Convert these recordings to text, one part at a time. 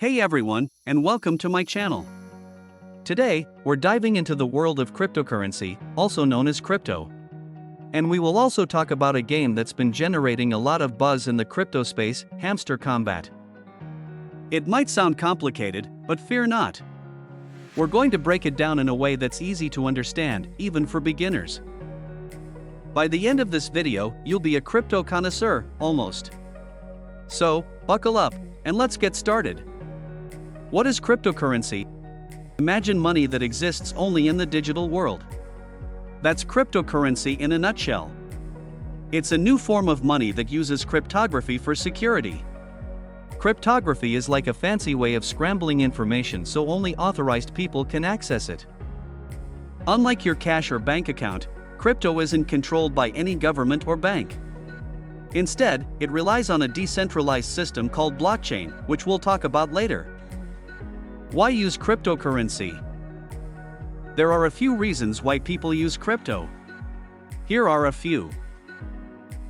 Hey everyone, and welcome to my channel. Today, we're diving into the world of cryptocurrency, also known as crypto. And we will also talk about a game that's been generating a lot of buzz in the crypto space, Hamster Kombat. It might sound complicated, but fear not. We're going to break it down in a way that's easy to understand, even for beginners. By the end of this video, you'll be a crypto connoisseur, almost. So, buckle up, and let's get started. What is cryptocurrency? Imagine money that exists only in the digital world. That's cryptocurrency in a nutshell. It's a new form of money that uses cryptography for security. Cryptography is like a fancy way of scrambling information so only authorized people can access it. Unlike your cash or bank account, crypto isn't controlled by any government or bank. Instead, it relies on a decentralized system called blockchain, which we'll talk about later. Why use cryptocurrency? There are a few reasons why people use crypto. Here are a few.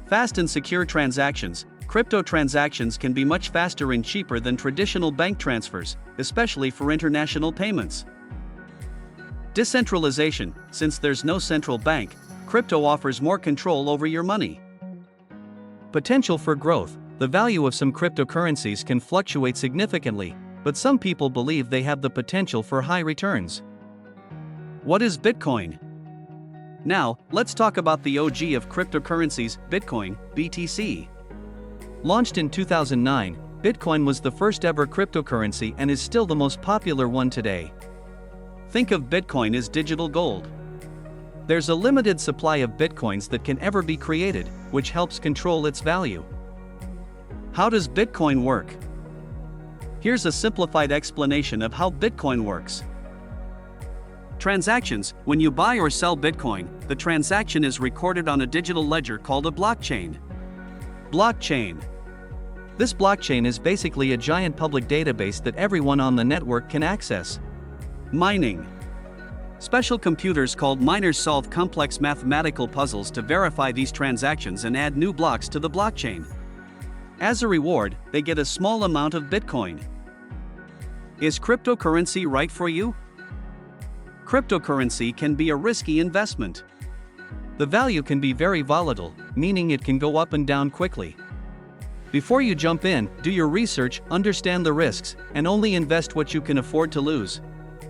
Fast and secure transactions. Crypto transactions can be much faster and cheaper than traditional bank transfers, especially for international payments. Decentralization. Since there's no central bank, crypto offers more control over your money. Potential for growth. The value of some cryptocurrencies can fluctuate significantly, but some people believe they have the potential for high returns. What is Bitcoin? Now, let's talk about the OG of cryptocurrencies, Bitcoin, BTC. Launched in 2009, Bitcoin was the first ever cryptocurrency and is still the most popular one today. Think of Bitcoin as digital gold. There's a limited supply of Bitcoins that can ever be created, which helps control its value. How does Bitcoin work? Here's a simplified explanation of how Bitcoin works. Transactions. When you buy or sell Bitcoin, the transaction is recorded on a digital ledger called a blockchain. Blockchain. This blockchain is basically a giant public database that everyone on the network can access. Mining. Special computers called miners solve complex mathematical puzzles to verify these transactions and add new blocks to the blockchain. As a reward, they get a small amount of Bitcoin. Is cryptocurrency right for you? Cryptocurrency can be a risky investment. The value can be very volatile, meaning it can go up and down quickly. Before you jump in, do your research, understand the risks, and only invest what you can afford to lose.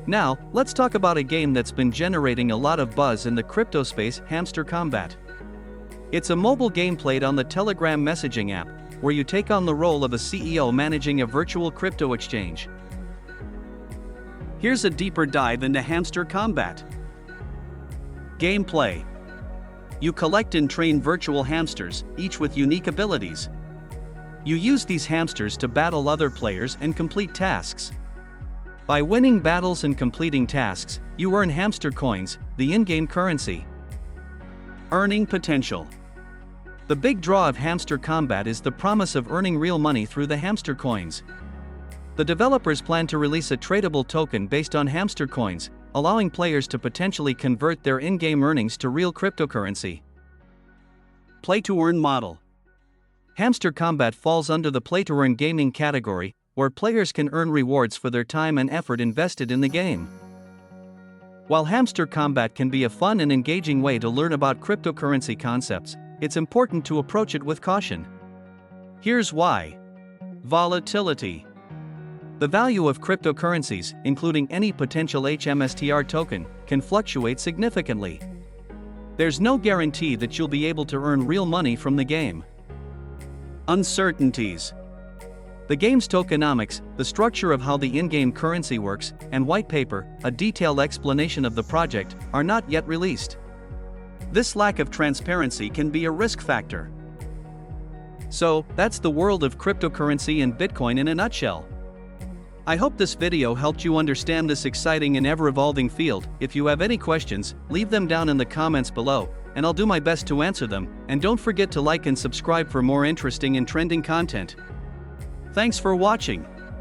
Now, let's talk about a game that's been generating a lot of buzz in the crypto space, Hamster Kombat. It's a mobile game played on the Telegram messaging app, where you take on the role of a CEO managing a virtual crypto exchange. Here's a deeper dive into Hamster Kombat. Gameplay. You collect and train virtual hamsters, each with unique abilities. You use these hamsters to battle other players and complete tasks. By winning battles and completing tasks, you earn hamster coins, the in-game currency. Earning potential. The big draw of Hamster Kombat is the promise of earning real money through the hamster coins. The developers plan to release a tradable token based on hamster coins, allowing players to potentially convert their in-game earnings to real cryptocurrency. Play-to-earn model. Hamster Kombat falls under the play-to-earn gaming category, where players can earn rewards for their time and effort invested in the game. While Hamster Kombat can be a fun and engaging way to learn about cryptocurrency concepts, it's important to approach it with caution. Here's why. Volatility. The value of cryptocurrencies, including any potential HMSTR token, can fluctuate significantly. There's no guarantee that you'll be able to earn real money from the game. Uncertainties. The game's tokenomics, the structure of how the in-game currency works, and white paper, a detailed explanation of the project, are not yet released. This lack of transparency can be a risk factor. So, that's the world of cryptocurrency and Bitcoin in a nutshell. I hope this video helped you understand this exciting and ever-evolving field. If you have any questions, leave them down in the comments below, and I'll do my best to answer them. And don't forget to like and subscribe for more interesting and trending content. Thanks for watching.